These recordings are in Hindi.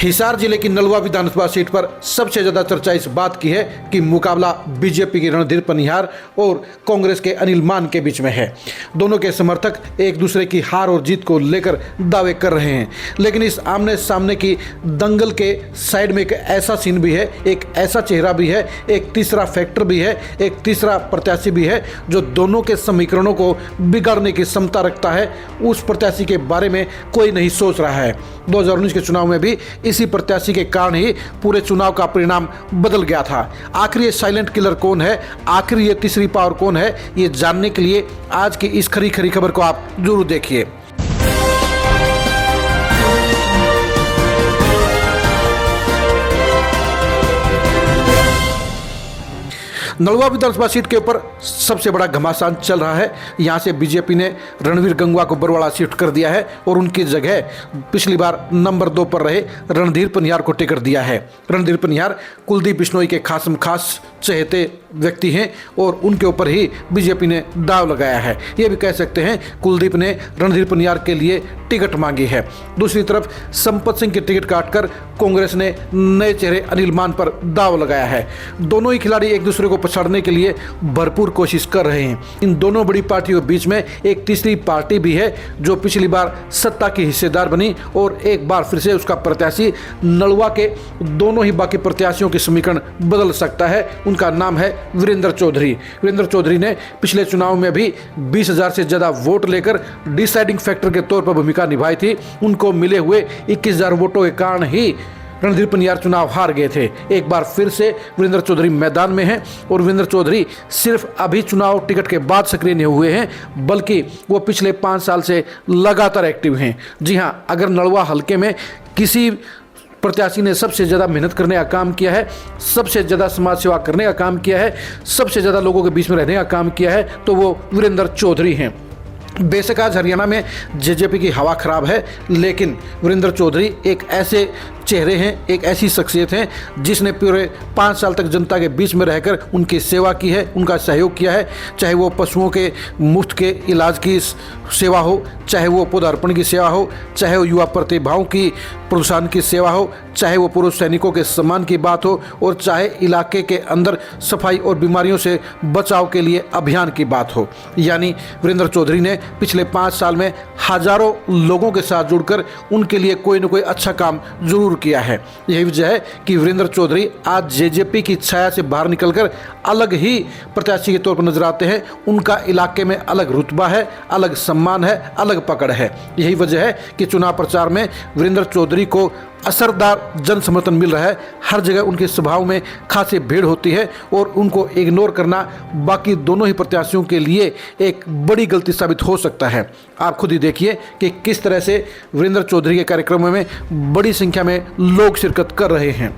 हिसार जिले की नलवा विधानसभा सीट पर सबसे ज्यादा चर्चा इस बात की है कि मुकाबला बीजेपी के रणधीर पनिहार और कांग्रेस के अनिल मान के बीच में है। दोनों के समर्थक एक दूसरे की हार और जीत को लेकर दावे कर रहे हैं, लेकिन इस आमने सामने की दंगल के साइड में एक ऐसा सीन भी है, एक ऐसा चेहरा भी है, एक तीसरा फैक्टर भी है, एक तीसरा प्रत्याशी भी है जो दोनों के समीकरणों को बिगाड़ने की क्षमता रखता है। उस प्रत्याशी के बारे में कोई नहीं सोच रहा है। 2019 के चुनाव में भी इसी प्रत्याशी के कारण ही पूरे चुनाव का परिणाम बदल गया था। आखिर ये साइलेंट किलर कौन है, आखिर ये तीसरी पावर कौन है, ये जानने के लिए आज की इस खरी खरी खबर को आप जरूर देखिए। नलवा विधानसभा सीट के ऊपर सबसे बड़ा घमासान चल रहा है। यहां से बीजेपी ने रणवीर गंगवा को बरवाड़ा शिफ्ट कर दिया है और उनकी जगह पिछली बार नंबर 2 पर रहे रणधीर पनिहार को टिकट दिया है। रणधीर पनिहार कुलदीप बिश्नोई के खास चहेते व्यक्ति हैं और उनके ऊपर ही बीजेपी ने दाव लगाया है। ये भी कह सकते हैं कुलदीप ने रणधीर पनिहार के लिए टिकट मांगी है। दूसरी तरफ संपत सिंह की टिकट काटकर कांग्रेस ने नए चेहरे अनिल मान पर दाव लगाया है। दोनों ही खिलाड़ी एक दूसरे को पछाड़ने के लिए भरपूर कोशिश कर रहे हैं। इन दोनों बड़ी पार्टियों के बीच में एक तीसरी पार्टी भी है जो पिछली बार सत्ता की हिस्सेदार बनी और एक बार फिर से उसका प्रत्याशी नलवा के दोनों ही बाकी प्रत्याशियों के समीकरण बदल सकता है। उनका नाम है वीरेंद्र चौधरी। वीरेंद्र चौधरी ने पिछले चुनाव में भी 20,000 से ज्यादा वोट लेकर डिसाइडिंग फैक्टर के तौर पर भूमिका निभाई थी। उनको मिले हुए 21,000 वोटों के कारण ही रणधीर पनिहार चुनाव हार गए थे। एक बार फिर से वीरेंद्र चौधरी मैदान में हैं और वीरेंद्र चौधरी सिर्फ अभी चुनाव टिकट के बाद सक्रिय नहीं हुए हैं, बल्कि वो पिछले 5 साल से लगातार एक्टिव हैं। जी हां, अगर नलवा हलके में किसी प्रत्याशी ने सबसे ज़्यादा मेहनत करने का काम किया है, सबसे ज़्यादा समाज सेवा करने का काम किया है, सबसे ज़्यादा लोगों के बीच में रहने का काम किया है, तो वो वीरेंद्र चौधरी हैं। बेशक आज हरियाणा में जेजेपी की हवा खराब है, लेकिन वीरेंद्र चौधरी एक ऐसे चेहरे हैं, एक ऐसी शख्सियत हैं जिसने पूरे 5 साल तक जनता के बीच में रहकर उनकी सेवा की है, उनका सहयोग किया है। चाहे वो पशुओं के मुफ्त के इलाज की सेवा हो, चाहे वो पौधारोपण की सेवा हो, चाहे वो युवा प्रतिभाओं की प्रोत्साहन की सेवा हो, चाहे वो पूर्व सैनिकों के सम्मान की बात हो, और चाहे इलाके के अंदर सफाई और बीमारियों से बचाव के लिए अभियान की बात हो। यानी वीरेंद्र चौधरी ने पिछले 5 साल में हजारों लोगों के साथ जुड़कर उनके लिए कोई न कोई अच्छा काम जरूर किया है। यही वजह है कि वीरेंद्र चौधरी आज जेजेपी की छाया से बाहर निकलकर अलग ही प्रत्याशी के तौर पर नजर आते हैं। उनका इलाके में अलग रुतबा है, अलग सम्मान है, अलग पकड़ है। यही वजह है कि चुनाव प्रचार में वीरेंद्र चौधरी को असरदार जन समर्थन मिल रहा है। हर जगह उनके स्वभाव में खासी भीड़ होती है और उनको इग्नोर करना बाकी दोनों ही प्रत्याशियों के लिए एक बड़ी गलती साबित हो सकता है। आप खुद ही देखिए कि किस तरह से वीरेंद्र चौधरी के कार्यक्रमों में बड़ी संख्या में लोग शिरकत कर रहे हैं।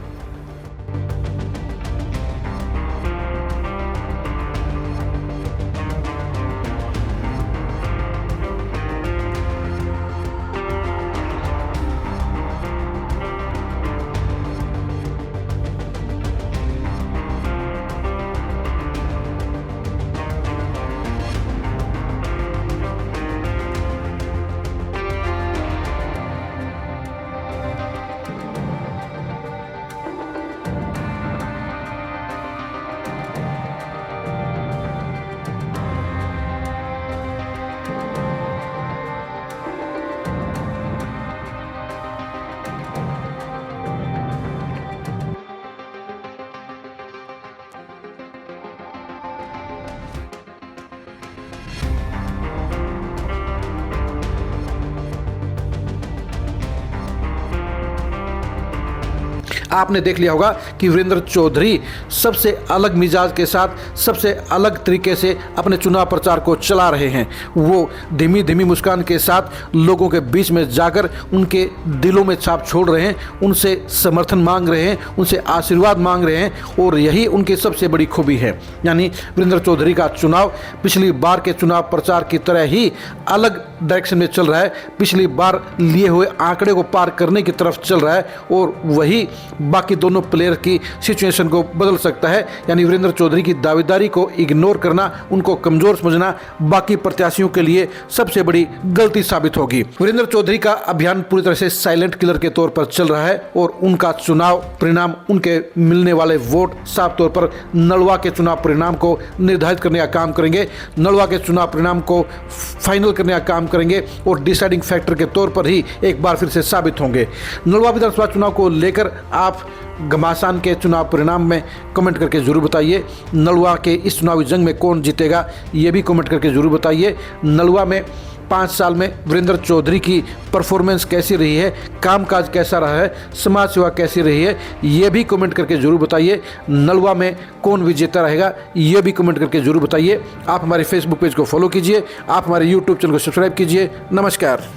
आपने देख लिया होगा कि वीरेंद्र चौधरी सबसे अलग मिजाज के साथ, सबसे अलग तरीके से अपने चुनाव प्रचार को चला रहे हैं। वो धीमी धीमी मुस्कान के साथ लोगों के बीच में जाकर उनके दिलों में छाप छोड़ रहे हैं, उनसे समर्थन मांग रहे हैं, उनसे आशीर्वाद मांग रहे हैं, और यही उनकी सबसे बड़ी खूबी है। यानी वीरेंद्र चौधरी का चुनाव पिछली बार के चुनाव प्रचार की तरह ही अलग डायरेक्शन में चल रहा है, पिछली बार लिए हुए आंकड़े को पार करने की तरफ चल रहा है, और वही बाकी दोनों प्लेयर की सिचुएशन को बदल सकता है। यानी वीरेंद्र चौधरी की दावेदारी को इग्नोर करना, उनको कमजोर समझना बाकी प्रत्याशियों के लिए सबसे बड़ी गलती साबित होगी। वीरेंद्र चौधरी का अभियान पूरी तरह से साइलेंट किलर के तौर पर चल रहा है और उनका चुनाव परिणाम, उनके मिलने वाले वोट साफ तौर पर नलवा के चुनाव परिणाम को निर्धारित करने का काम करेंगे, नलवा के चुनाव परिणाम को फाइनल करने का काम करेंगे और डिसाइडिंग फैक्टर के तौर पर ही एक बार फिर से साबित होंगे। नलवा विधानसभा चुनाव को लेकर आप घमासान के चुनाव परिणाम में कमेंट करके जरूर बताइए। नलवा के इस चुनावी जंग में कौन जीतेगा ये भी कमेंट करके जरूर बताइए। नलवा में 5 साल में वीरेंद्र चौधरी की परफॉर्मेंस कैसी रही है, कामकाज कैसा रहा है, समाज सेवा कैसी रही है, ये भी कमेंट करके जरूर बताइए। नलवा में कौन विजेता रहेगा ये भी कमेंट करके जरूर बताइए। आप हमारे फेसबुक पेज को फॉलो कीजिए, आप हमारे यूट्यूब चैनल को सब्सक्राइब कीजिए। नमस्कार।